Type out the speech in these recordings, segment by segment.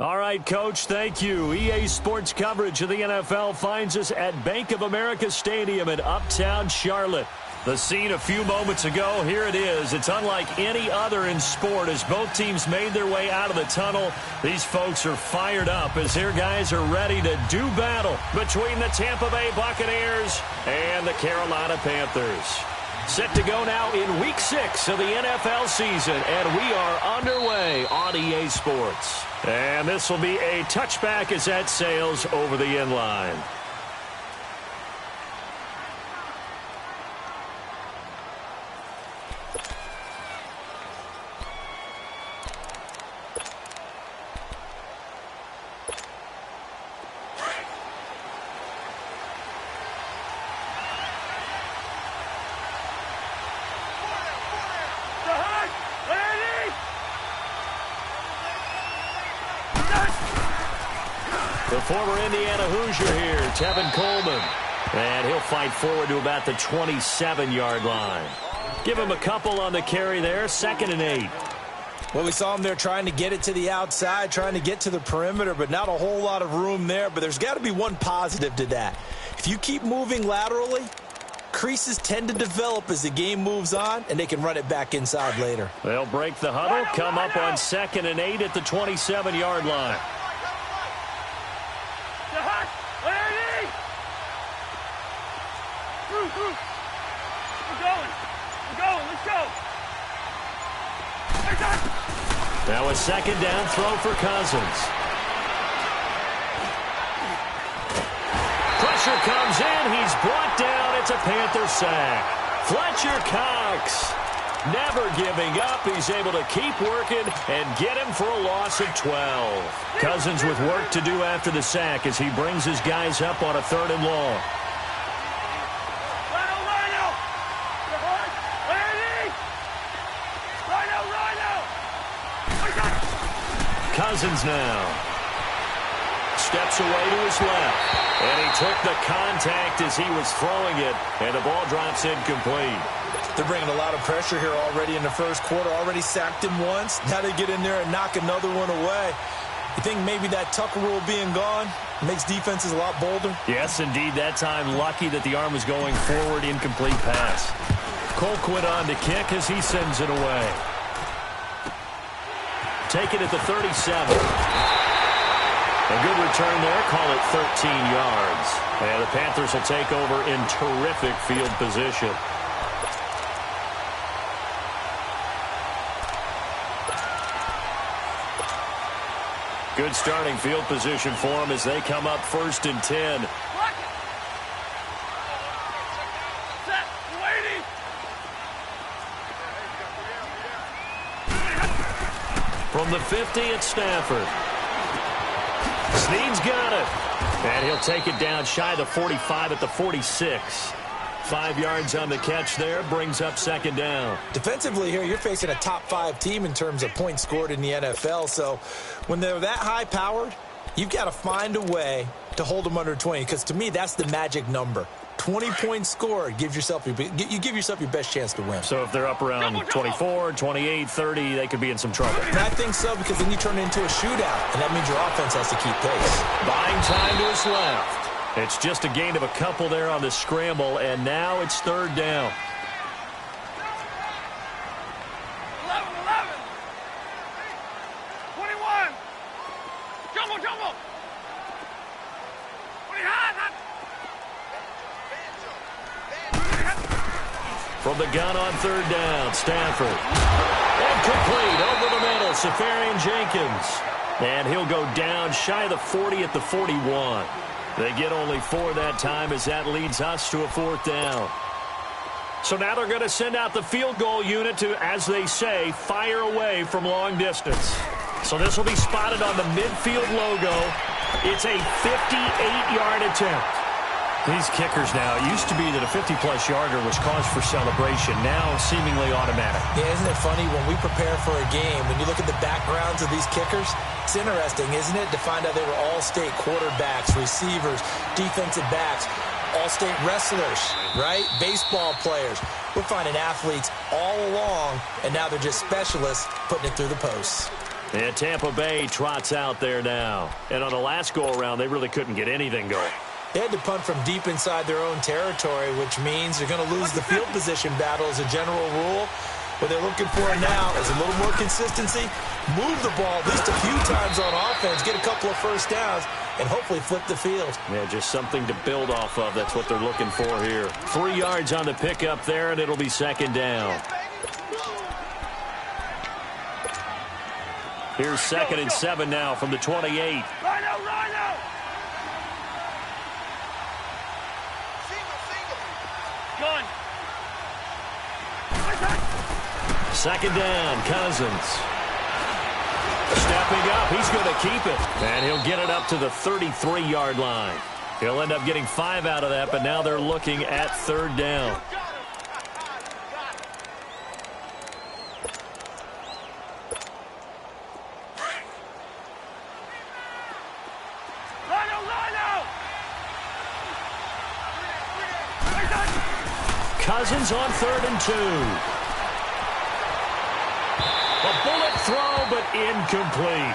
All right, Coach, thank you. EA Sports coverage of the NFL finds us at Bank of America Stadium in Uptown Charlotte. The scene a few moments ago, here it is. It's unlike any other in sport as both teams made their way out of the tunnel. These folks are fired up as their guys are ready to do battle between the Tampa Bay Buccaneers and the Carolina Panthers. Set to go now in Week 6 of the NFL season, and we are underway on EA Sports. And this will be a touchback as that sails over the end line. The former Indiana Hoosier here, Tevin Coleman. And he'll fight forward to about the 27-yard line. Give him a couple on the carry there, 2nd and 8. Well, we saw him there trying to get it to the outside, trying to get to the perimeter, but not a whole lot of room there. But there's got to be one positive to that. If you keep moving laterally, creases tend to develop as the game moves on, and they can run it back inside later. They'll break the huddle, come up on 2nd and 8 at the 27-yard line. Now a 2nd down throw for Cousins. Pressure comes in. He's brought down. It's a Panther sack. Fletcher Cox never giving up. He's able to keep working and get him for a loss of 12. Cousins with work to do after the sack as he brings his guys up on a 3rd and long. Cousins now steps away to his left, and he took the contact as he was throwing it, and the ball drops incomplete. They're bringing a lot of pressure here already in the first quarter. Already sacked him once. Now they get in there and knock another one away. You think maybe that Tucker rule being gone makes defenses a lot bolder? Yes, indeed. That time lucky that the arm was going forward. Incomplete pass. Colquitt on to kick as he sends it away. Take it at the 37. A good return there. Call it 13 yards. And the Panthers will take over in terrific field position. Good starting field position for them as they come up 1st and 10. From the 50, it's Stafford. Snead's got it. And he'll take it down shy of the 45 at the 46. 5 yards on the catch there. Brings up 2nd down. Defensively here, you're facing a top 5 team in terms of points scored in the NFL. So when they're that high-powered, you've got to find a way to hold them under 20. Because to me, that's the magic number. 20 points scored, you give yourself your best chance to win. So if they're up around 24, 28, 30, they could be in some trouble. And I think so, because then you turn it into a shootout, and that means your offense has to keep pace. Buying time to his left. It's just a gain of a couple there on the scramble, and now it's 3rd down. 11. 21. Jumbo. 20 hot. From the gun on 3rd down, Stafford. And complete over the middle, Safarian Jenkins. And he'll go down shy of the 40 at the 41. They get only 4 that time as that leads us to a 4th down. So now they're going to send out the field goal unit to, as they say, fire away from long distance. So this will be spotted on the midfield logo. It's a 58-yard attempt. These kickers now, it used to be that a 50-plus yarder was cause for celebration. Now seemingly automatic. Yeah, isn't it funny when we prepare for a game, when you look at the backgrounds of these kickers, it's interesting, isn't it, to find out they were all-state quarterbacks, receivers, defensive backs, all-state wrestlers, right? Baseball players. We're finding athletes all along, and now they're just specialists putting it through the posts. And Tampa Bay trots out there now. And on the last go-around, they really couldn't get anything going. They had to punt from deep inside their own territory, which means they're going to lose the field position battle as a general rule. What they're looking for now is a little more consistency, move the ball at least a few times on offense, get a couple of first downs, and hopefully flip the field. Yeah, just something to build off of. That's what they're looking for here. 3 yards on the pickup there, and it'll be second down. Here's 2nd and 7 now from the 28. Rhino, Rhino! Gun! 2nd down, Cousins. Stepping up, he's going to keep it. And he'll get it up to the 33-yard line. He'll end up getting 5 out of that, but now they're looking at 3rd down. Rhino, Rhino! Cousins on 3rd and 2. A bullet throw, but incomplete.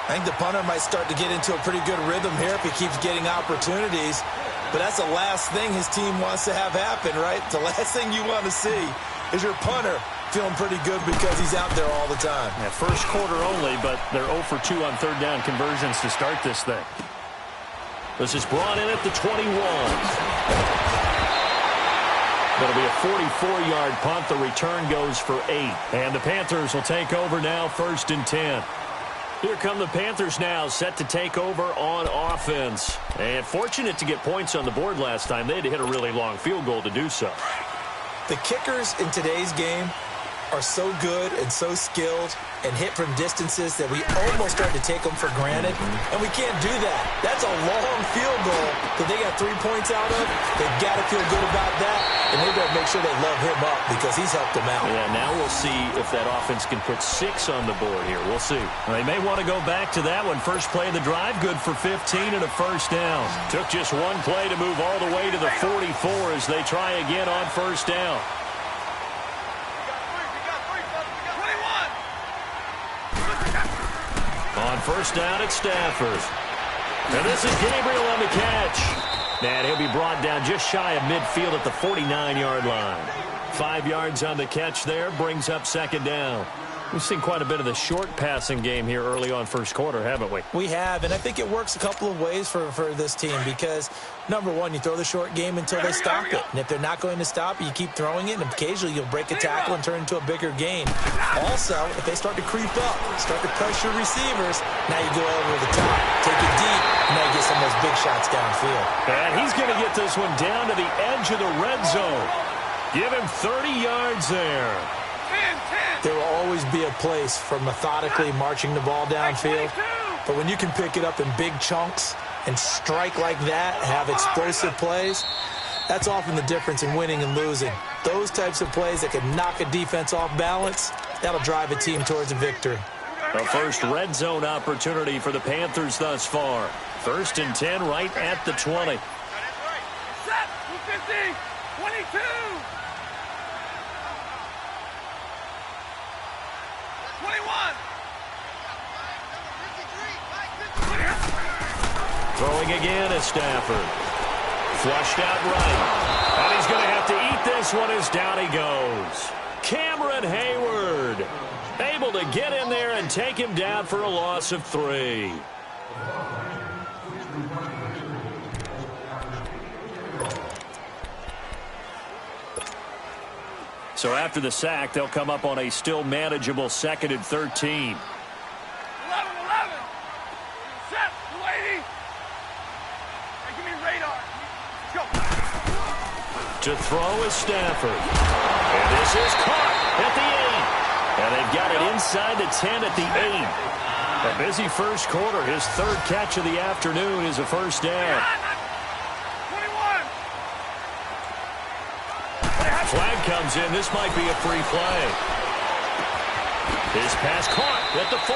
I think the punter might start to get into a pretty good rhythm here if he keeps getting opportunities. But that's the last thing his team wants to have happen, right? The last thing you want to see is your punter feeling pretty good because he's out there all the time. Yeah, first quarter only, but they're 0 for 2 on 3rd down conversions to start this thing. This is brought in at the 21. That'll be a 44-yard punt. The return goes for 8. And the Panthers will take over now, 1st and 10. Here come the Panthers now, set to take over on offense. And fortunate to get points on the board last time. They had to hit a really long field goal to do so. The kickers in today's game are so good and so skilled and hit from distances that we almost start to take them for granted, and we can't do that. That's a long field goal that they got 3 points out of. They've got to feel good about that, and they better make sure they love him up because he's helped them out. Yeah, now we'll see if that offense can put 6 on the board here. We'll see. They may want to go back to that one. First play of the drive, good for 15 and a first down. Took just one play to move all the way to the 44 as they try again on first down. On first down, it's Stafford. And this is Gabriel on the catch. And he'll be brought down just shy of midfield at the 49-yard line. 5 yards on the catch there, brings up 2nd down. We've seen quite a bit of the short passing game here early on first quarter, haven't we? We have, and I think it works a couple of ways for this team because, number one, you throw the short game until they stop it. And if they're not going to stop it, you keep throwing it, and occasionally you'll break a tackle and turn it into a bigger gain. Also, if they start to creep up, start to pressure receivers, now you go over the top, take it deep, and now you get some of those big shots downfield. And he's going to get this one down to the edge of the red zone. Give him 30 yards there. There will always be a place for methodically marching the ball downfield. But when you can pick it up in big chunks and strike like that, have explosive plays, that's often the difference in winning and losing. Those types of plays that can knock a defense off balance, that'll drive a team towards a victory. The first red zone opportunity for the Panthers thus far. 1st and 10 right at the 20. Set! 50! 22! Throwing again is Stafford. Flushed out right. And he's going to have to eat this one as down he goes. Cameron Hayward able to get in there and take him down for a loss of 3. So after the sack, they'll come up on a still manageable 2nd and 13. 11, 11. Set, 280. Hey, give me radar. Go. To throw is Stafford. And this is caught at the 8. And they've got it inside the 10 at the 8. A busy first quarter. His 3rd catch of the afternoon is a first down. Flag comes in. This might be a free play. His pass caught at the 4.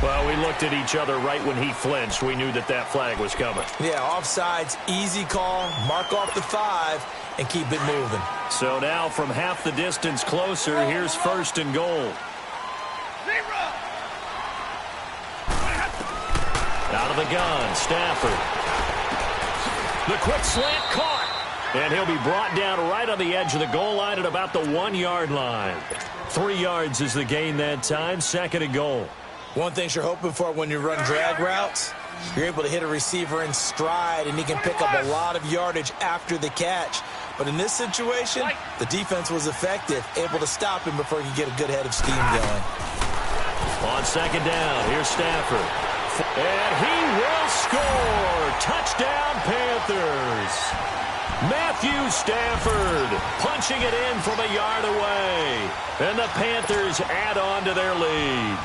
Well, we looked at each other right when he flinched. We knew that that flag was coming. Yeah, offsides, easy call, mark off the 5, and keep it moving. So now from half the distance closer, here's first and goal. Out of the gun, Stafford. The quick slant caught. And he'll be brought down right on the edge of the goal line at about the 1-yard line. 3 yards is the gain that time, second and goal. One thing you're hoping for when you run drag routes, you're able to hit a receiver in stride, and he can pick up a lot of yardage after the catch. But in this situation, the defense was effective, able to stop him before he could get a good head of steam going. On second down, here's Stafford. And he will score. Touchdown, Panthers. Matthew Stafford punching it in from a yard away. And the Panthers add on to their lead.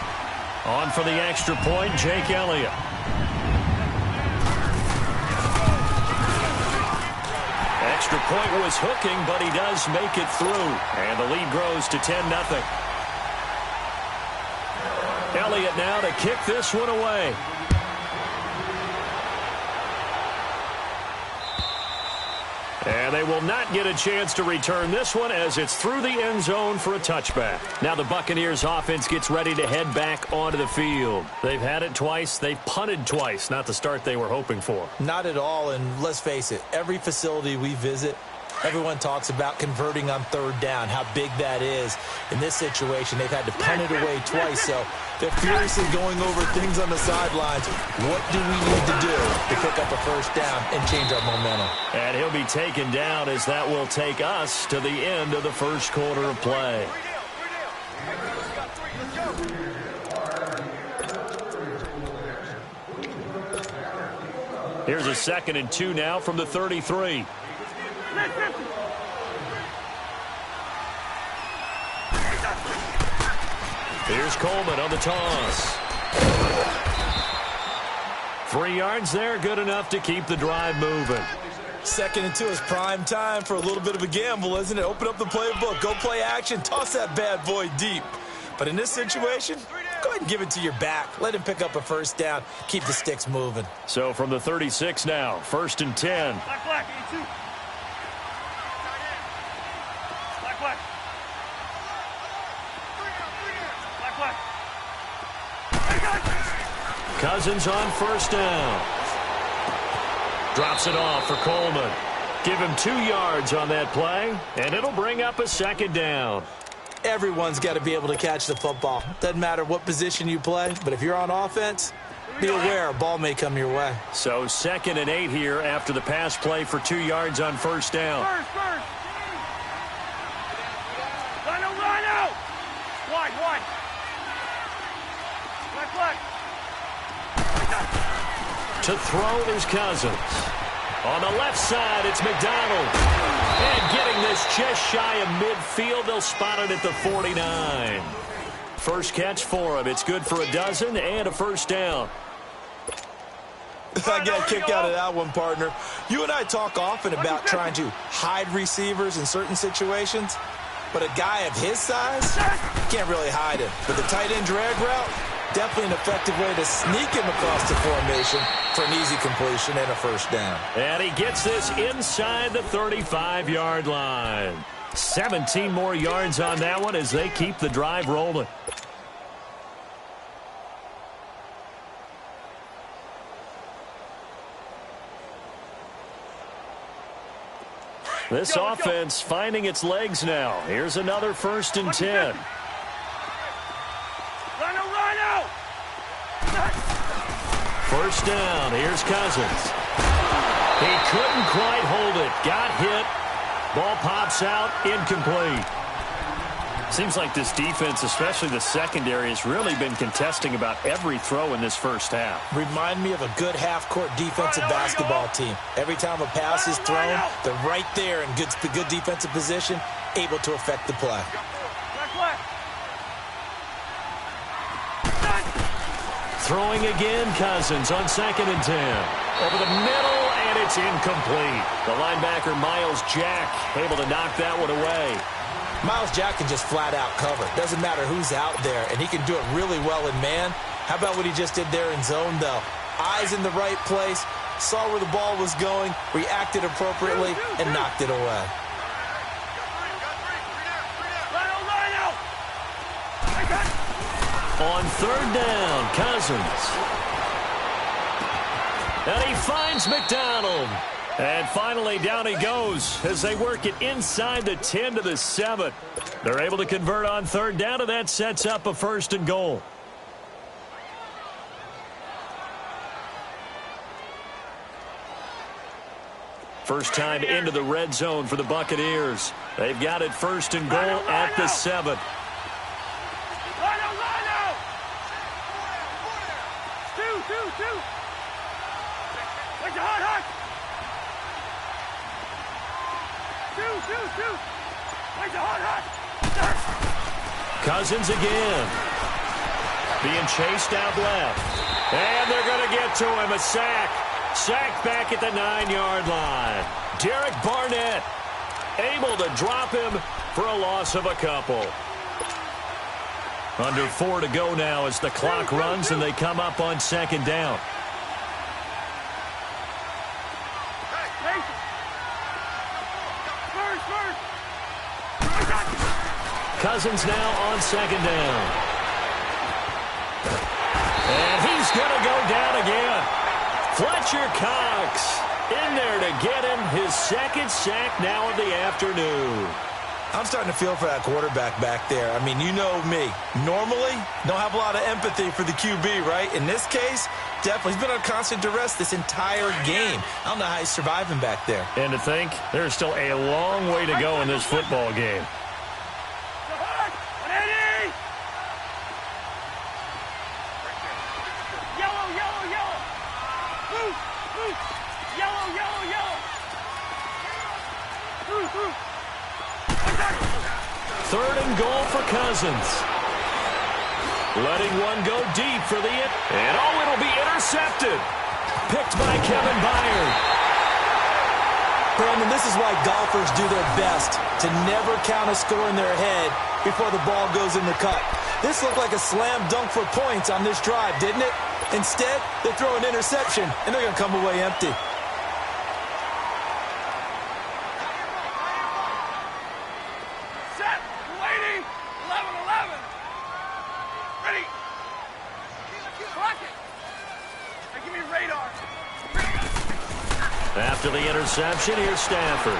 On for the extra point, Jake Elliott. Extra point was hooking, but he does make it through. And the lead grows to 10-0. Elliott now to kick this one away. And they will not get a chance to return this one as it's through the end zone for a touchback. Now the Buccaneers offense gets ready to head back onto the field. They've had it twice. They've punted twice. Not the start they were hoping for. Not at all, and let's face it, every facility we visit, everyone talks about converting on third down, how big that is. In this situation, they've had to punt it away twice, so they're furiously going over things on the sidelines. What do we need to do to pick up a first down and change our momentum? And he'll be taken down as that will take us to the end of the first quarter of play. Here's a 2nd and 2 now from the 33. Here's Coleman on the toss. 3 yards there, good enough to keep the drive moving. 2nd and 2 is prime time for a little bit of a gamble, isn't it? Open up the playbook, go play action, toss that bad boy deep. But in this situation, go ahead and give it to your back. Let him pick up a first down, keep the sticks moving. So from the 36 now, 1st and 10. Black, 82. Black. Cousins on first down. Drops it off for Coleman. Give him 2 yards on that play, and it'll bring up a 2nd down. Everyone's got to be able to catch the football. Doesn't matter what position you play, but if you're on offense, be aware a ball may come your way. So 2nd and 8 here after the pass play for 2 yards on first down. First. Line out. Wide. Black. To throw is Cousins. On the left side, it's McDonald. And getting this just shy of midfield, they'll spot it at the 49. First catch for him. It's good for a dozen and a first down. I get a kick out of that one, partner. You and I talk often about trying to hide receivers in certain situations, but a guy of his size, you can't really hide him. But the tight end drag route, definitely an effective way to sneak him across the formation for an easy completion and a first down. And he gets this inside the 35-yard line. 17 more yards on that one as they keep the drive rolling. This offense finding its legs now. Here's another 1st and 10. Run out. First down. Here's Cousins. He couldn't quite hold it. Got hit. Ball pops out. Incomplete. Seems like this defense, especially the secondary, has really been contesting about every throw in this first half. Remind me of a good half-court defensive basketball team. Every time a pass is thrown, they're right there in good defensive position, able to affect the play. Throwing again, Cousins on 2nd and 10. Over the middle, and it's incomplete. The linebacker, Miles Jack, able to knock that one away. Miles Jack can just flat out cover. Doesn't matter who's out there, and he can do it really well in man. How about what he just did there in zone, though? Eyes in the right place, saw where the ball was going, reacted appropriately, and knocked it away. On third down, Cousins. And he finds McDonald. And finally, down he goes as they work it inside the 10 to the 7. They're able to convert on third down, and that sets up a 1st and goal. First time into the red zone for the Buccaneers. They've got it 1st and goal at the 7. Cousins again. Being chased out left. And they're going to get to him. A sack. Sacked back at the 9-yard line. Derek Barnett able to drop him for a loss of a couple. Under 4 to go now as the clock runs and they come up on 2nd down. Cousins now on 2nd down. And he's going to go down again. Fletcher Cox in there to get him his 2nd sack now of the afternoon. I'm starting to feel for that quarterback back there. I mean, you know me. Normally, don't have a lot of empathy for the QB, right? In this case, definitely. He's been on constant duress this entire game. I don't know how he's surviving back there. And to think, there's still a long way to go in this football game. Third and goal for Cousins. Letting one go deep for the it. And it'll be intercepted. Picked by Kevin Byard. Brandon, this is why golfers do their best to never count a score in their head before the ball goes in the cup. This looked like a slam dunk for points on this drive, didn't it? Instead, they throw an interception, and they're going to come away empty. After the interception, here's Stafford.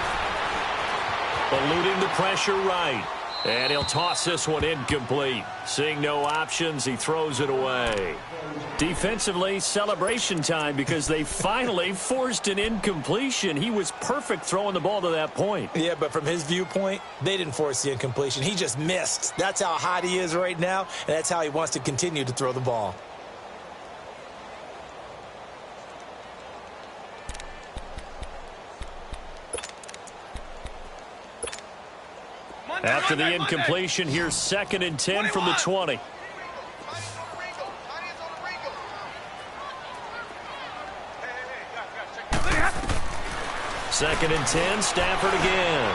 Eluding the pressure right. And he'll toss this one incomplete. Seeing no options, he throws it away. Defensively, celebration time because they finally forced an incompletion. He was perfect throwing the ball to that point. Yeah, but from his viewpoint, they didn't force the incompletion. He just missed. That's how hot he is right now, and that's how he wants to continue to throw the ball. After the incompletion, here's 2nd and 10 from the 20. Second and 10, Stafford again.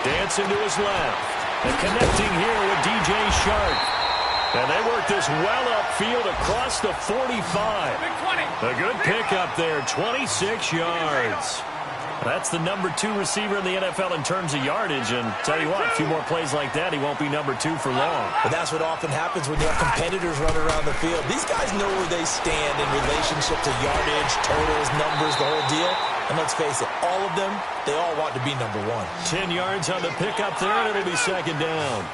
Dancing to his left. And connecting here with DJ Shark. And they work this well upfield across the 45. A good pickup there, 26 yards. That's the number 2 receiver in the NFL in terms of yardage. And tell you what, a few more plays like that, he won't be number 2 for long. But that's what often happens when you have competitors running around the field. These guys know where they stand in relationship to yardage, totals, numbers, the whole deal. And let's face it, all of them, they all want to be number 1. 10 yards on the pickup there, and it'll be 2nd down.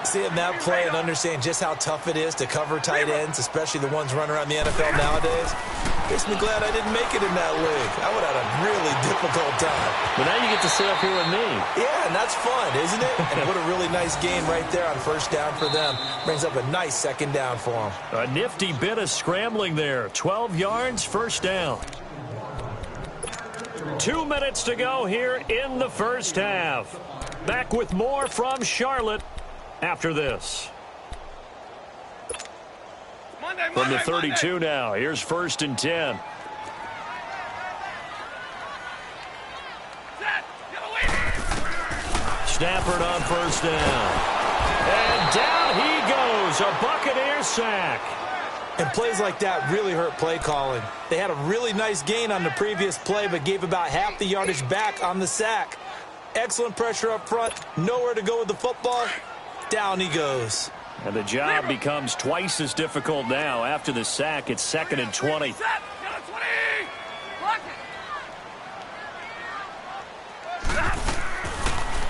Seeing that play and understand just how tough it is to cover tight ends, especially the ones running around the NFL nowadays, makes me glad I didn't make it in that league. I would have had a really difficult time. But now you get to sit up here with me. Yeah, and that's fun, isn't it? And what a really nice game right there on 1st down for them. Brings up a nice 2nd down for them. A nifty bit of scrambling there. 12 yards, 1st down. 2 minutes to go here in the 1st half. Back with more from Charlotte after this. From the 32 now, here's 1st and 10. Stafford on 1st down. And down he goes, a Buccaneer sack. And plays like that really hurt play calling. They had a really nice gain on the previous play, but gave about half the yardage back on the sack. Excellent pressure up front. Nowhere to go with the football. Down he goes. And the job becomes twice as difficult now. After the sack, it's 2nd and 20.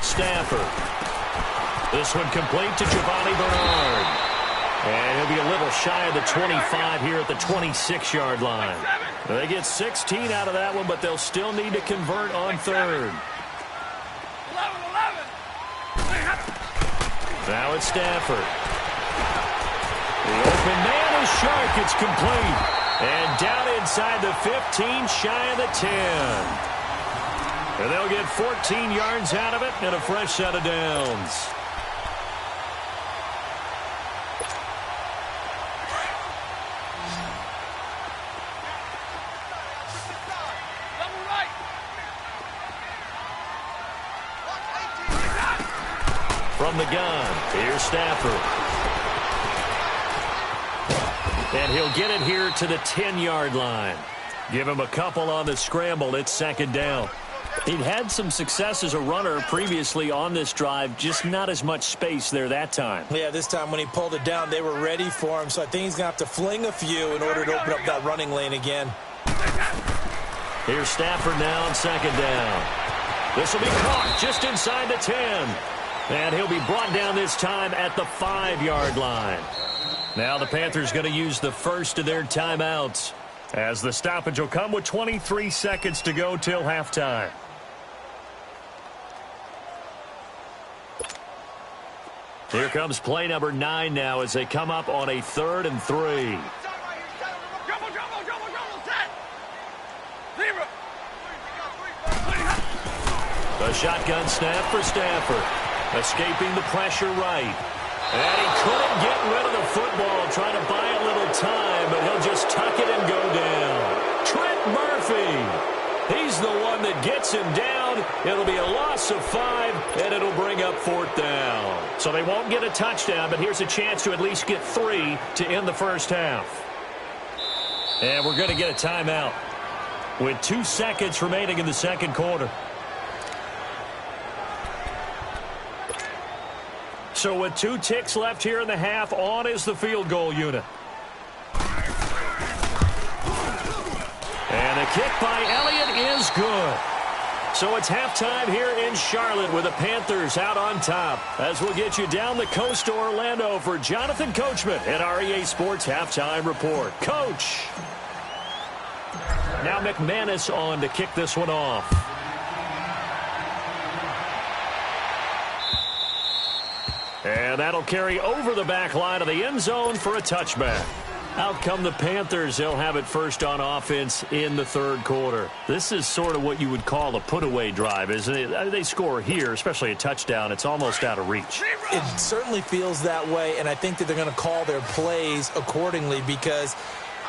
Stafford. This one complete to Giovanni Bernard. And he'll be a little shy of the 25 here at the 26-yard line. They get 16 out of that one, but they'll still need to convert on 3rd. Now it's Stafford. The open man is Shark. It's complete. And down inside the 15, shy of the 10. And they'll get 14 yards out of it and a fresh set of downs. From the gun, here's Stafford. And he'll get it here to the 10-yard line. Give him a couple on the scramble. It's 2nd down. He'd had some success as a runner previously on this drive, just not as much space there that time. Yeah, this time when he pulled it down, they were ready for him, so I think he's going to have to fling a few in order to open up that running lane again. Here's Stafford now on 2nd down. This will be caught just inside the 10. And he'll be brought down this time at the 5-yard line. Now the Panthers going to use the first of their timeouts, as the stoppage will come with 23 seconds to go till halftime. Here comes play number 9 now as they come up on a 3rd and 3. The shotgun snap for Stafford. Escaping the pressure right. And he couldn't get rid of the football, trying to buy a little time, but he'll just tuck it and go down. Trent Murphy. He's the one that gets him down. It'll be a loss of 5, and it'll bring up 4th down. So they won't get a touchdown, but here's a chance to at least get 3 to end the first half. And we're going to get a timeout with 2 seconds remaining in the second quarter. So with 2 ticks left here in the half, on is the field goal unit. And the kick by Elliott is good. So it's halftime here in Charlotte with the Panthers out on top. As we'll get you down the coast to Orlando for Jonathan Coachman at our EA Sports Halftime Report. Coach. Now McManus on to kick this one off. And that'll carry over the back line of the end zone for a touchback. Out come the Panthers. They'll have it first on offense in the 3rd quarter. This is sort of what you would call a put-away drive, isn't it? They score here, especially a touchdown. It's almost out of reach. It certainly feels that way, and I think that they're going to call their plays accordingly, because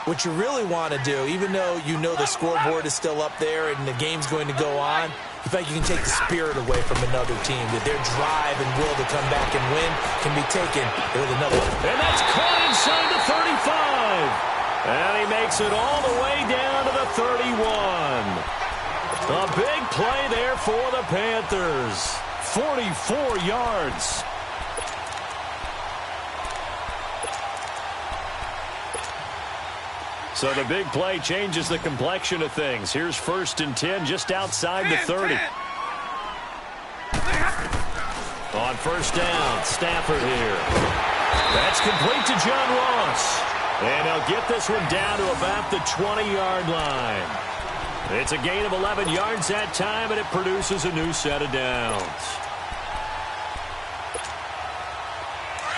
what you really want to do, even though you know the scoreboard is still up there and the game's going to go on, you think you can take the spirit away from another team, that their drive and will to come back and win can be taken with another. And that's caught inside the 35. And he makes it all the way down to the 31. A big play there for the Panthers. 44 yards. So the big play changes the complexion of things. Here's 1st and 10 just outside the 30. On 1st down, Stafford here. That's complete to John Ross. And he'll get this one down to about the 20-yard line. It's a gain of 11 yards that time, and it produces a new set of downs.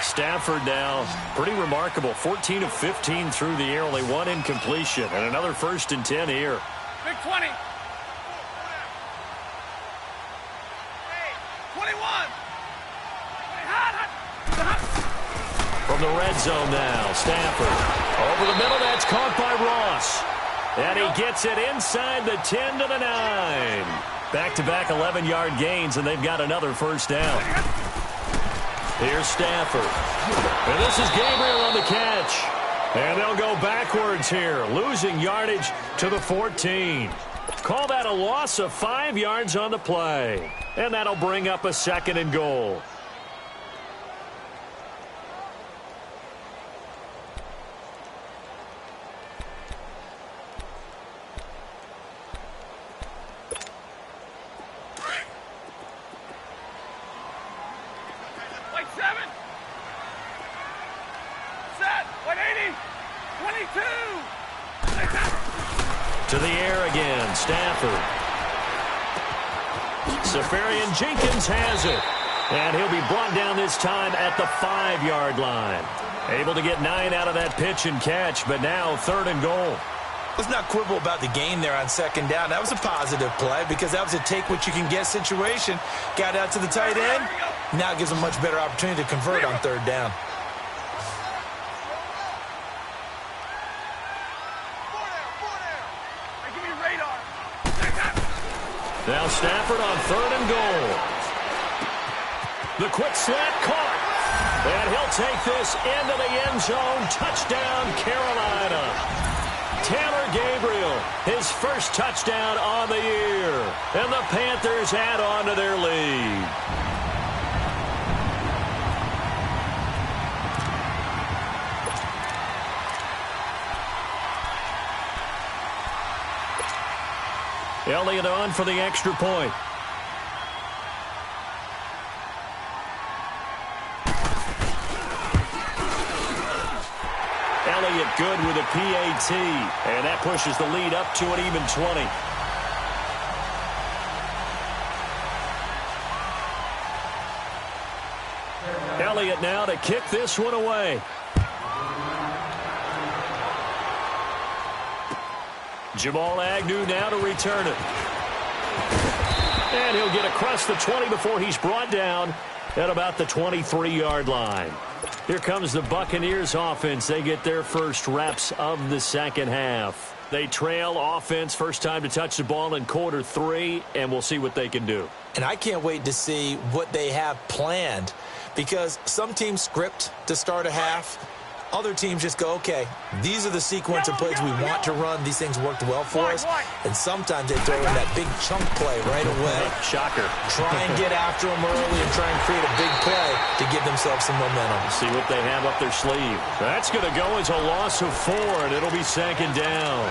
Stafford now, pretty remarkable. 14 of 15 through the air, only 1 incompletion. And another 1st and 10 here. Big 20. 21. From the red zone now, Stafford. Over the middle, that's caught by Ross. And he gets it inside the 10 to the 9. Back-to-back 11-yard gains, and they've got another 1st down. Here's Stafford. And this is Gabriel on the catch. And they'll go backwards here, losing yardage to the 14. Call that a loss of 5 yards on the play. And that'll bring up a 2nd and goal. Like 7. Set. 180. 22. To the air again, Stafford. Safarian Jenkins has it. And he'll be brought down this time at the 5-yard line. Able to get 9 out of that pitch and catch, but now 3rd and goal. Let's not quibble about the game there on 2nd down. That was a positive play because that was a take-what-you-can-get situation. Got out to the tight end. Now it gives them a much better opportunity to convert on 3rd down. Now Stafford on 3rd and goal. The quick slant caught. And he'll take this into the end zone. Touchdown, Carolina. Taylor Gabriel, his first touchdown on the year. And the Panthers add on to their lead. Elliott on for the extra point. Elliott good with a PAT. And that pushes the lead up to an even 20. Elliott now to kick this one away. Jamal Agnew now to return it. And he'll get across the 20 before he's brought down at about the 23-yard line. Here comes the Buccaneers offense. They get their first reps of the 2nd half. They trail offense, first time to touch the ball in quarter 3, and we'll see what they can do. And I can't wait to see what they have planned because some teams script to start a half. Other teams just go, okay, these are the sequence of plays we want to run. These things worked well for us. And sometimes they throw in that big chunk play right away. Shocker. Try and get after them early and try and create a big play to give themselves some momentum. See what they have up their sleeve. That's going to go as a loss of 4, and it'll be 2nd down.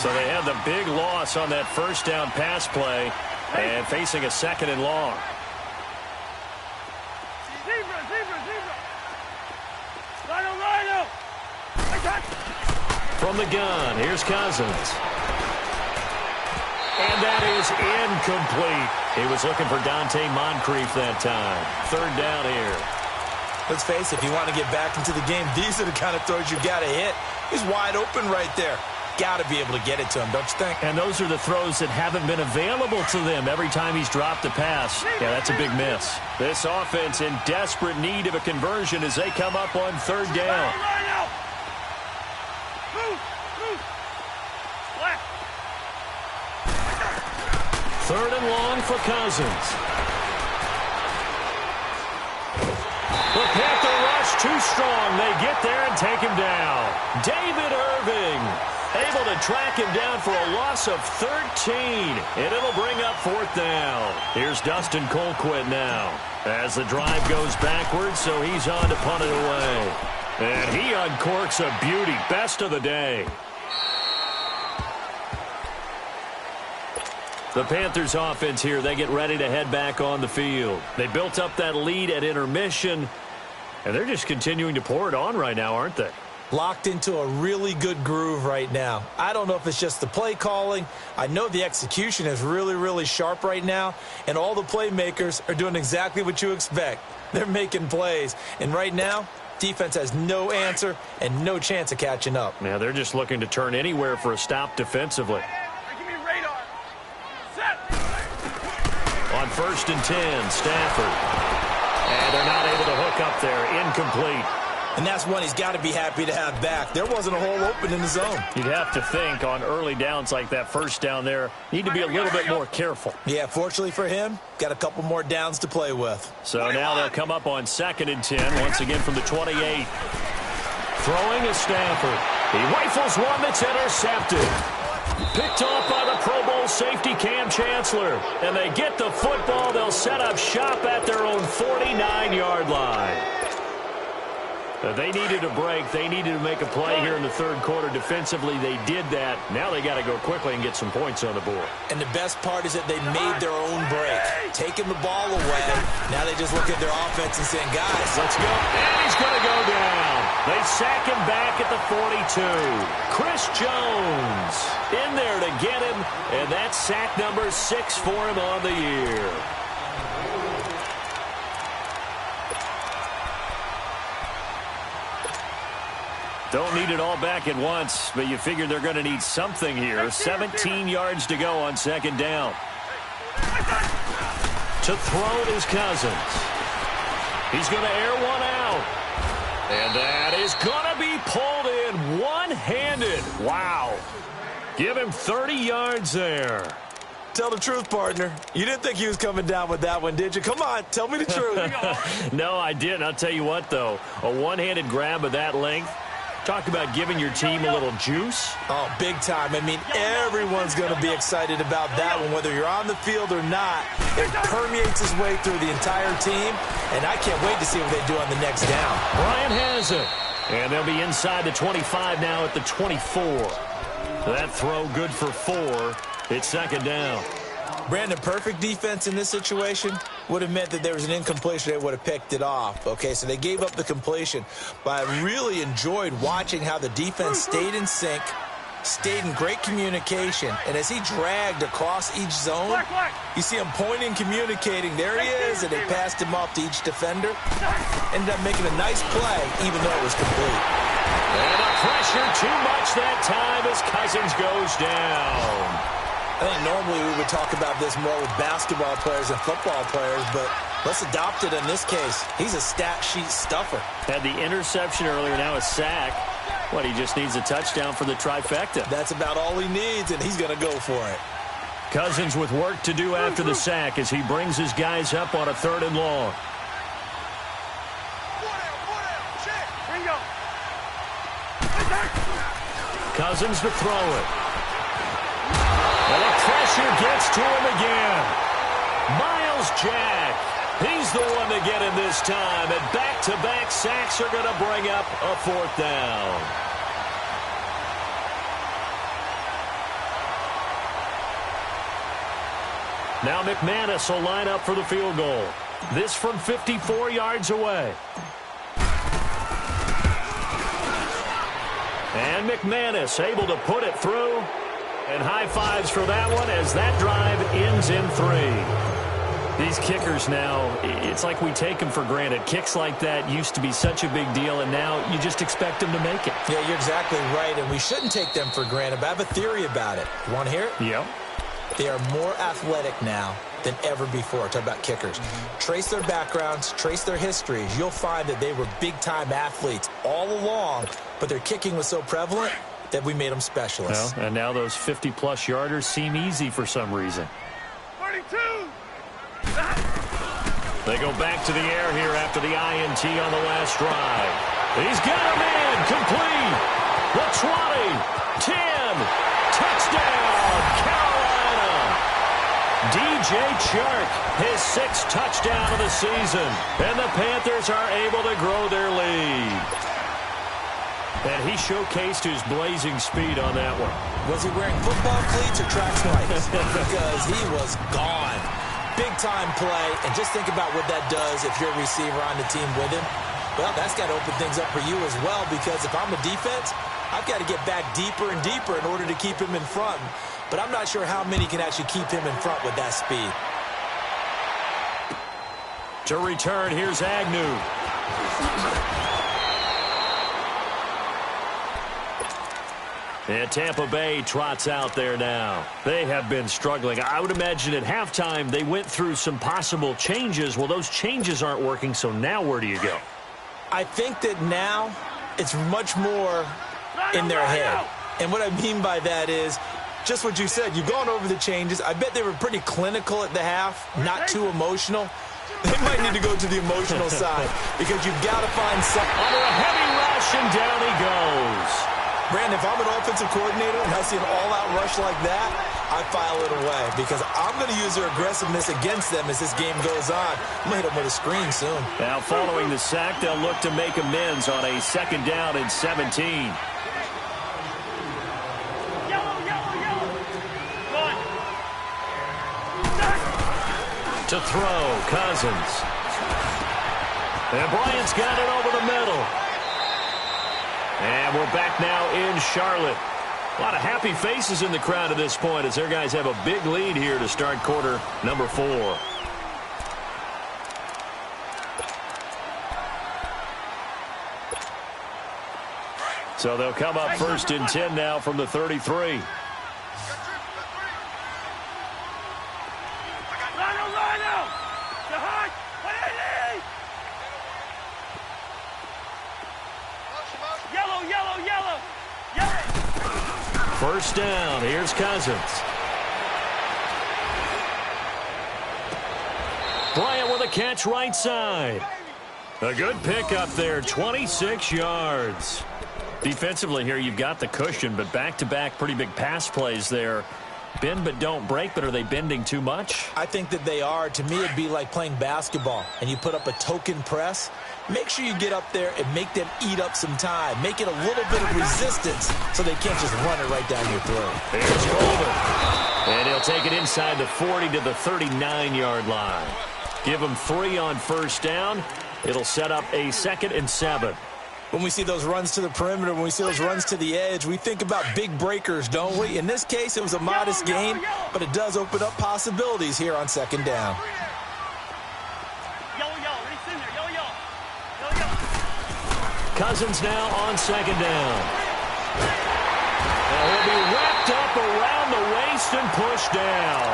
So they have the big loss on that first down pass play and facing a 2nd and long. From the gun, here's Cousins. And that is incomplete. He was looking for Dante Moncrief that time. 3rd down here. Let's face it, if you want to get back into the game, these are the kind of throws you got to hit. He's wide open right there. Got to be able to get it to him, don't you think? And those are the throws that haven't been available to them every time he's dropped a pass. Yeah, that's a big miss. This offense in desperate need of a conversion as they come up on 3rd down. 3rd and long for Cousins. The Panther rush too strong. They get there and take him down. David Irving able to track him down for a loss of 13. And it'll bring up 4th down. Here's Dustin Colquitt now as the drive goes backwards, so he's on to punt it away. And he uncorks a beauty. Best of the day. The Panthers offense here, they get ready to head back on the field. They built up that lead at intermission, and they're just continuing to pour it on right now, aren't they? Locked into a really good groove right now. I don't know if it's just the play calling. I know the execution is really, really sharp right now, and all the playmakers are doing exactly what you expect. They're making plays, and right now, defense has no answer and no chance of catching up. Yeah, they're just looking to turn anywhere for a stop defensively. On 1st and 10, Stafford. And they're not able to hook up there. Incomplete. And that's one he's got to be happy to have back. There wasn't a hole open in the zone. You'd have to think on early downs like that first down there, need to be a little bit more careful. Yeah, fortunately for him, got a couple more downs to play with. So now they'll come up on 2nd and 10, once again from the 28. Throwing is Stafford. He rifles one that's intercepted. Picked off by the Pro Bowl safety Cam Chancellor. And they get the football. They'll set up shop at their own 49-yard line. They needed a break. They needed to make a play here in the third quarter. Defensively, they did that. Now they got to go quickly and get some points on the board. And the best part is that they made their own break. Taking the ball away. Now they just look at their offense and saying, guys, let's go. And he's going to go down. They sack him back at the 42. Chris Jones in there to get him. And that's sack number 6 for him on the year. Don't need it all back at once, but you figure they're going to need something here. 17 yards to go on 2nd down. To throw is Cousins. He's going to air one out. And that is going to be pulled in one-handed. Wow. Give him 30 yards there. Tell the truth, partner. You didn't think he was coming down with that one, did you? Come on, tell me the truth. No, I didn't. I'll tell you what, though. A one-handed grab of that length. Talk about giving your team a little juice. Oh, big time. I mean, everyone's going to be excited about that one, whether you're on the field or not. It permeates his way through the entire team, and I can't wait to see what they do on the next down. Bryant has it. And they'll be inside the 25 now at the 24. That throw good for 4. It's 2nd down. Brandon, perfect defense in this situation would have meant that there was an incompletion. They would have picked it off. Okay, so they gave up the completion. But I really enjoyed watching how the defense stayed in sync, stayed in great communication. And as he dragged across each zone, you see him pointing, communicating. There he is, and they passed him off to each defender. Ended up making a nice play, even though it was complete. And the pressure too much that time as Cousins goes down. I think normally we would talk about this more with basketball players and football players, but let's adopt it in this case. He's a stat sheet stuffer. Had the interception earlier, now a sack. What, he just needs a touchdown for the trifecta. That's about all he needs, and he's going to go for it. Cousins with work to do after the sack as he brings his guys up on a 3rd and long. Cousins to throw it. And the pressure gets to him again. Miles Jack. He's the one to get him this time. And back-to-back sacks are going to bring up a 4th down. Now McManus will line up for the field goal. This from 54 yards away. And McManus able to put it through. And high fives for that one as that drive ends in 3. These kickers now, it's like we take them for granted. Kicks like that used to be such a big deal, and now you just expect them to make it. Yeah, you're exactly right, and we shouldn't take them for granted, but I have a theory about it. You want to hear it? Yep. They are more athletic now than ever before. Talk about kickers. Trace their backgrounds, trace their histories. You'll find that they were big-time athletes all along, but their kicking was so prevalent that we made them specialists. Well, and now those 50-plus yarders seem easy for some reason. 42. They go back to the air here after the INT on the last drive. He's got him in, complete. The 20, 10, touchdown, Carolina. DJ Chark, his 6th touchdown of the season. And the Panthers are able to grow their lead. And he showcased his blazing speed on that one. Was he wearing football cleats or track spikes? Because he was gone. Big-time play, and just think about what that does if you're a receiver on the team with him. Well, that's got to open things up for you as well, because if I'm a defense, I've got to get back deeper and deeper in order to keep him in front. But I'm not sure how many can actually keep him in front with that speed. To return, here's Agnew. And Tampa Bay trots out there now. They have been struggling. I would imagine at halftime they went through some possible changes. Well, those changes aren't working, so now where do you go? I think that now it's much more in their head. And what I mean by that is just what you said. You've gone over the changes. I bet they were pretty clinical at the half, not too emotional. They might need to go to the emotional side because you've got to find something. Under a heavy rush, and down he goes. Brandon, if I'm an offensive coordinator and I see an all-out rush like that, I file it away because I'm going to use their aggressiveness against them as this game goes on. I'm going to hit them with a screen soon. Now, following the sack, they'll look to make amends on a 2nd down and 17. To throw, Cousins. And Bryant's got it over the middle. And we're back now in Charlotte. A lot of happy faces in the crowd at this point as their guys have a big lead here to start quarter number 4. So they'll come up 1st and 10 now from the 33. First down. Here's Cousins. Bryant with a catch right side. A good pickup there, 26 yards. Defensively here, you've got the cushion, but back-to-back pretty big pass plays there. Bend but don't break, but are they bending too much? I think that they are. To me, it'd be like playing basketball, and you put up a token press. Make sure you get up there and make them eat up some time. Make it a little bit of resistance so they can't just run it right down your throat. Here's Golden. And he'll take it inside the 40 to the 39-yard line. Give him 3 on first down. It'll set up a 2nd and 7. When we see those runs to the perimeter, when we see those runs to the edge, we think about big breakers, don't we? In this case, it was a modest gain, but it does open up possibilities here on 2nd down. Cousins now on 2nd down. And he'll be wrapped up around the waist and pushed down.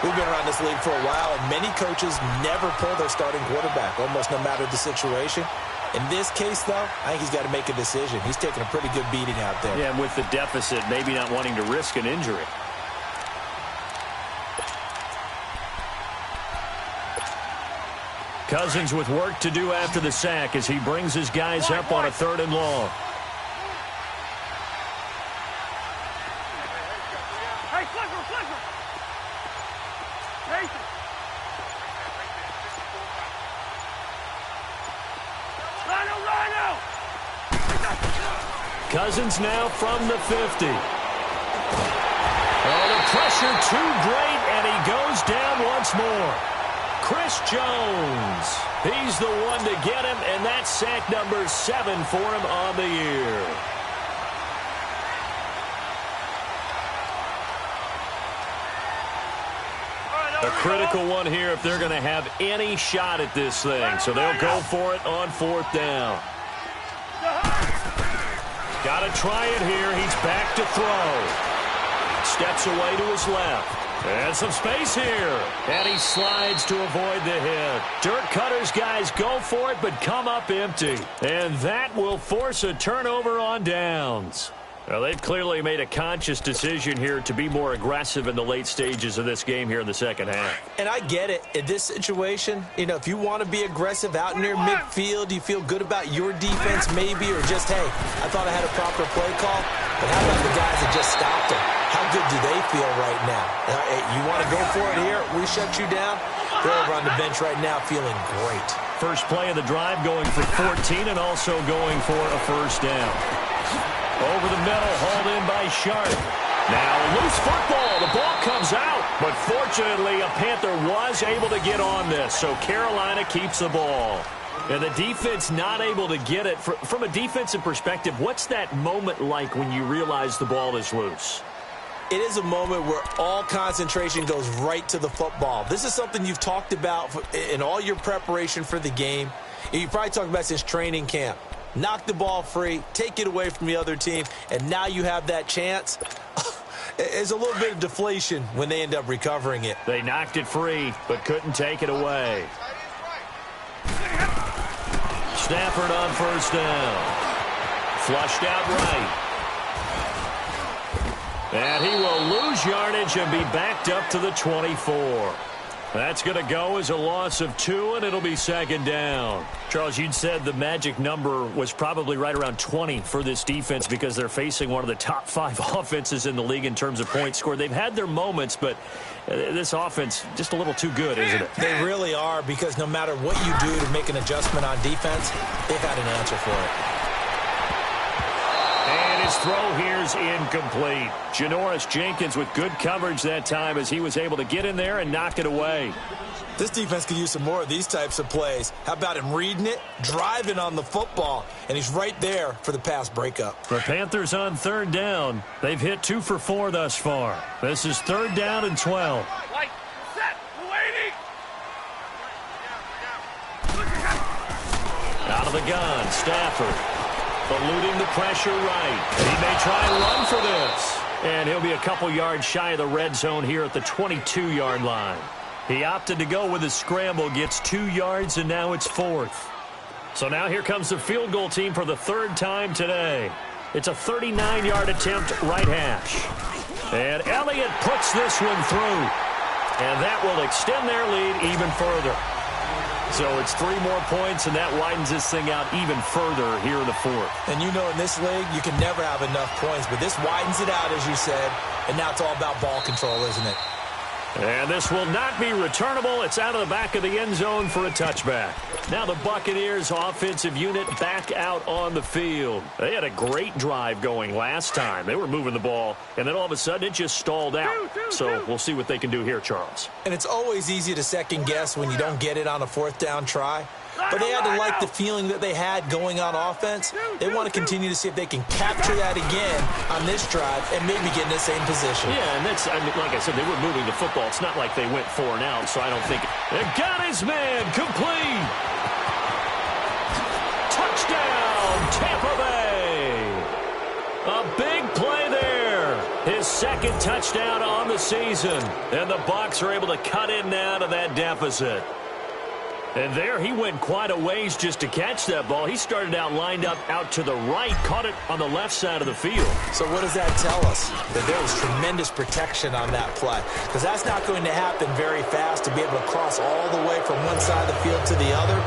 We've been around this league for a while, and many coaches never pull their starting quarterback, almost no matter the situation. In this case, though, I think he's got to make a decision. He's taking a pretty good beating out there. Yeah, and with the deficit, maybe not wanting to risk an injury. Cousins with work to do after the sack as he brings his guys up on a 3rd and long. Hey, flipper! Nathan! Rhino! Cousins now from the 50. Oh, the pressure too great, and he goes down once more. Chris Jones, he's the one to get him, and that's sack number 7 for him on the year. A critical one here if they're going to have any shot at this thing. So they'll go for it on 4th down. Got to try it here. He's back to throw. Steps away to his left. And some space here. And he slides to avoid the hit. Dirk Cutter's guys go for it, but come up empty. And that will force a turnover on downs. Well, they've clearly made a conscious decision here to be more aggressive in the late stages of this game here in the 2nd half. And I get it. In this situation, you know, if you want to be aggressive out near midfield, you feel good about your defense maybe, or just, hey, I thought I had a proper play call. But how about the guys that just stopped them? How good do they feel right now? Hey, you want to go for it here? We shut you down? They're over on the bench right now feeling great. First play of the drive going for 14 and also going for a 1st down. Over the middle, hauled in by Sharp. Now, loose football. The ball comes out. But fortunately, a Panther was able to get on this. So Carolina keeps the ball. And the defense not able to get it. From a defensive perspective, what's that moment like when you realize the ball is loose? It is a moment where all concentration goes right to the football. This is something you've talked about in all your preparation for the game. You probably talked about since training camp. Knock the ball free, take it away from the other team, and now you have that chance. It's a little bit of deflation when they end up recovering it. They knocked it free, but couldn't take it away. Stafford on first down. Flushed out right. And he will lose yardage and be backed up to the 24. That's going to go as a loss of 2, and it'll be second down. Charles, you'd said the magic number was probably right around 20 for this defense because they're facing one of the top 5 offenses in the league in terms of points scored. They've had their moments, but this offense just a little too good, isn't it? They really are, because no matter what you do to make an adjustment on defense, they've had an answer for it. And his throw here's incomplete. Janoris Jenkins with good coverage that time as he was able to get in there and knock it away. This defense could use some more of these types of plays. How about him reading it, driving on the football, and he's right there for the pass breakup. The Panthers on third down. They've hit 2 for 4 thus far. This is third down and 12. Light, set, waiting. Out of the gun, Stafford. Eluding the pressure right. He may try and run for this. And he'll be a couple yards shy of the red zone here at the 22-yard line. He opted to go with a scramble, gets 2 yards, and now it's 4th. So now here comes the field goal team for the 3rd time today. It's a 39-yard attempt right hash. And Elliott puts this one through. And that will extend their lead even further. So it's 3 more points, and that widens this thing out even further here in the 4th. And you know in this league, you can never have enough points, but this widens it out, as you said, and now it's all about ball control, isn't it? And this will not be returnable. It's out of the back of the end zone for a touchback. Now the Buccaneers offensive unit back out on the field. They had a great drive going last time. They were moving the ball, and then all of a sudden it just stalled out. So we'll see what they can do here, Charles. And it's always easy to second guess when you don't get it on a 4th down try. But they had to like the feeling that they had going on offense. They want to continue to see if they can capture that again on this drive and maybe get in the same position. Yeah, and that's, I mean, like I said, they were moving the football. It's not like they went 4 and out, so I don't think. They got his man complete. Touchdown, Tampa Bay. A big play there. His 2nd touchdown on the season. And the Bucs are able to cut in now to that deficit. And there he went quite a ways just to catch that ball. He started out lined up out to the right, caught it on the left side of the field. So what does that tell us? That there was tremendous protection on that play. Because that's not going to happen very fast to be able to cross all the way from one side of the field to the other.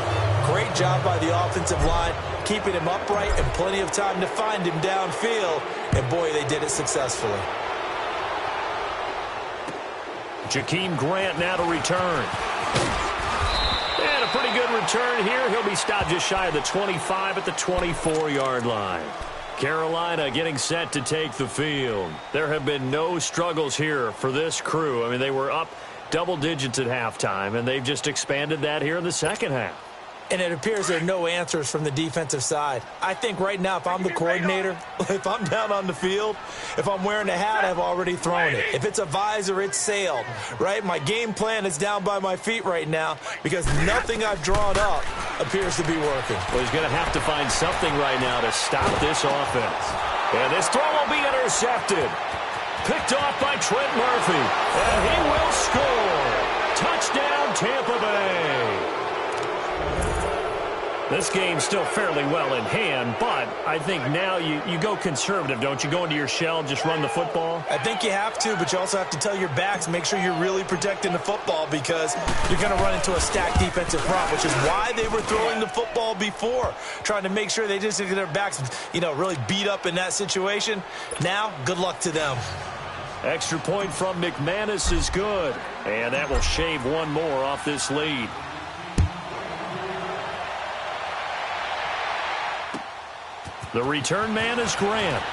Great job by the offensive line, keeping him upright and plenty of time to find him downfield. And boy, they did it successfully. Jakeem Grant now to return. And a pretty good return here. He'll be stopped just shy of the 25 at the 24-yard line. Carolina getting set to take the field. There have been no struggles here for this crew. I mean, they were up double digits at halftime, and they've just expanded that here in the second half. And it appears there are no answers from the defensive side. I think right now, if I'm the coordinator, if I'm down on the field, if I'm wearing a hat, I've already thrown it. If it's a visor, it's sailed, right? My game plan is down by my feet right now because nothing I've drawn up appears to be working. Well, he's going to have to find something right now to stop this offense. And this throw will be intercepted. Picked off by Trent Murphy. And he will score. Touchdown, Tampa Bay. This game's still fairly well in hand, but I think now you go conservative, don't you? Go into your shell, just run the football? I think you have to, but you also have to tell your backs, make sure you're really protecting the football because you're going to run into a stacked defensive front, which is why they were throwing the football before, trying to make sure they just get their backs, really beat up in that situation. Now, good luck to them. Extra point from McManus is good, and that will shave one more off this lead. The return man is Grant.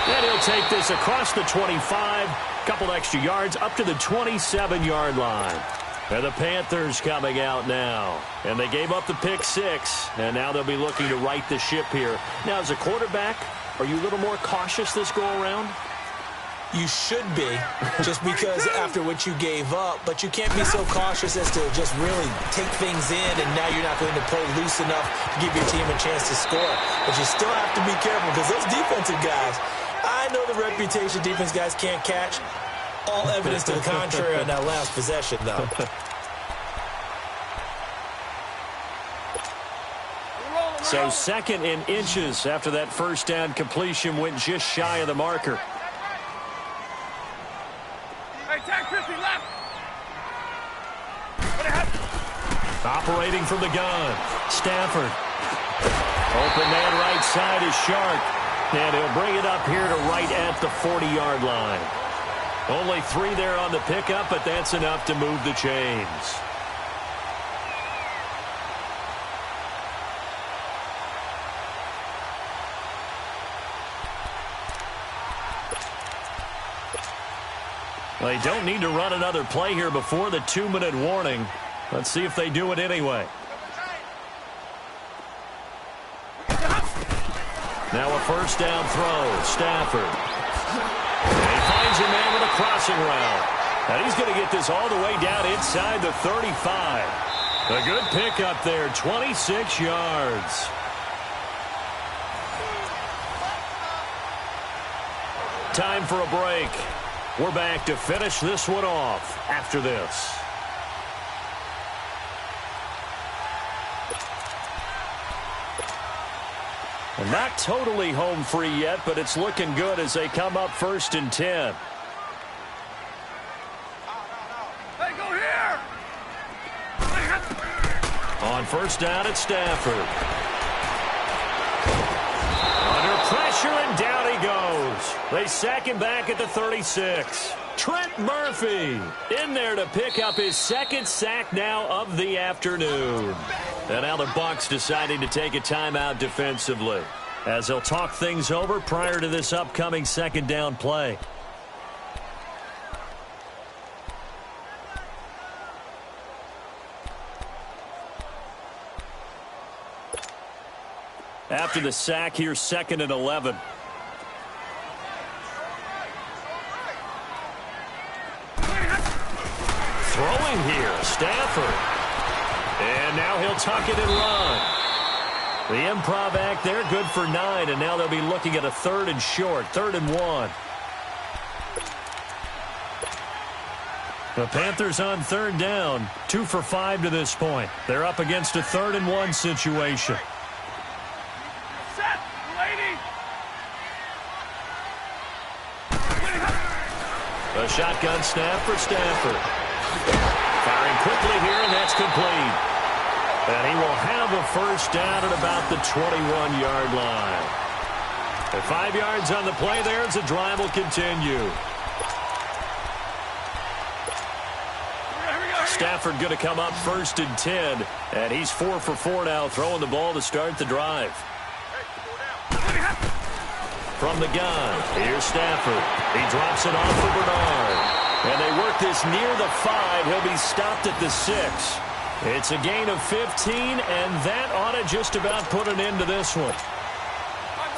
And he'll take this across the 25, couple extra yards, up to the 27-yard line. And the Panthers coming out now. And they gave up the pick 6, and now they'll be looking to right the ship here. Now, as a quarterback, are you a little more cautious this go-around? You should be, just because after what you gave up, but you can't be so cautious as to just really take things in, and now you're not going to play loose enough to give your team a chance to score. But you still have to be careful, because those defensive guys, I know the reputation defense guys can't catch. All evidence to the contrary on that last possession, though. So 2nd in inches after that first down completion went just shy of the marker. Hey, tag 50 left. Operating from the gun, Stafford. Open man right side is Shark. And he'll bring it up here to right at the 40-yard line. Only 3 there on the pickup, but that's enough to move the chains. They don't need to run another play here before the 2-minute warning. Let's see if they do it anyway. Now a first down throw, Stafford. And he finds a man with a crossing route. And he's going to get this all the way down inside the 35. A good pickup there, 26 yards. Time for a break. We're back to finish this one off after this. Not totally home free yet, but it's looking good as they come up 1st and 10. Hey, go here. On first down, it's Stafford. Under pressure, and down he goes. They sack him back at the 36. Trent Murphy in there to pick up his 2nd sack now of the afternoon. And now the Bucs deciding to take a timeout defensively as they'll talk things over prior to this upcoming 2nd down play. After the sack, here's 2nd and 11. Throwing here, Stafford. And now he'll tuck it and run. The improv act there, good for 9, and now they'll be looking at a 3rd and short, 3rd and 1. The Panthers on 3rd down, 2 for 5 to this point. They're up against a 3rd and 1 situation. Set, lady. A shotgun snap for Stafford. Firing quickly here, and that's complete. And he will have a first down at about the 21-yard line. At 5 yards on the play there as the drive will continue. Stafford going to come up 1st and 10. And he's 4 for 4 now, throwing the ball to start the drive. From the gun, here's Stafford. He drops it off for Bernard. And they work this near the 5. He'll be stopped at the 6. It's a gain of 15, and that ought to just about put an end to this one.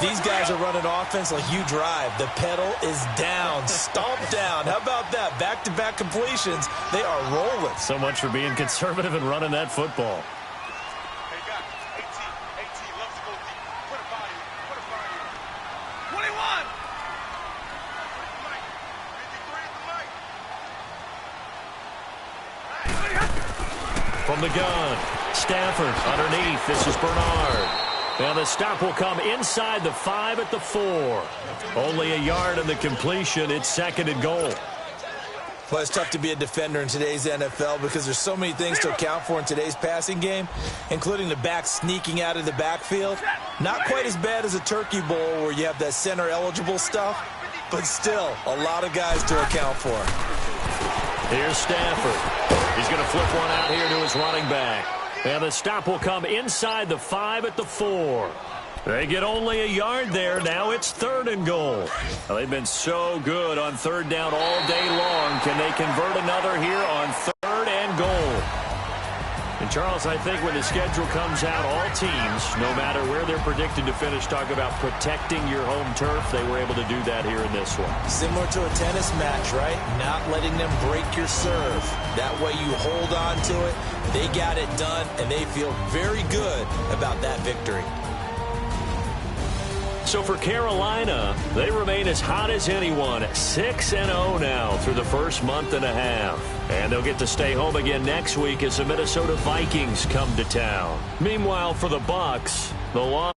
These guys are running offense like you drive. The pedal is down, stomped down. How about that? Back-to-back completions. They are rolling. So much for being conservative and running that football. Hey, guys, AT loves to go deep. Put a body, put a body. 21. From the gun, Stafford underneath. This is Bernard. And the stop will come inside the 5 at the 4. Only a yard on the completion. It's 2nd and goal. Well, it's tough to be a defender in today's NFL because there's so many things to account for in today's passing game, including the back sneaking out of the backfield. Not quite as bad as a turkey bowl where you have that center-eligible stuff, but still a lot of guys to account for. Here's Stafford. He's going to flip one out here to his running back. And the stop will come inside the 5 at the 4. They get only a yard there. Now it's 3rd and goal. Well, they've been so good on 3rd down all day long. Can they convert another here on 3rd and goal? And, Charles, I think when the schedule comes out, all teams, no matter where they're predicted to finish, talk about protecting your home turf. They were able to do that here in this one. Similar to a tennis match, right? Not letting them break your serve. That way you hold on to it. They got it done, and they feel very good about that victory. So for Carolina, they remain as hot as anyone, 6-0 now through the first month and a half. And they'll get to stay home again next week as the Minnesota Vikings come to town. Meanwhile, for the Bucs, The long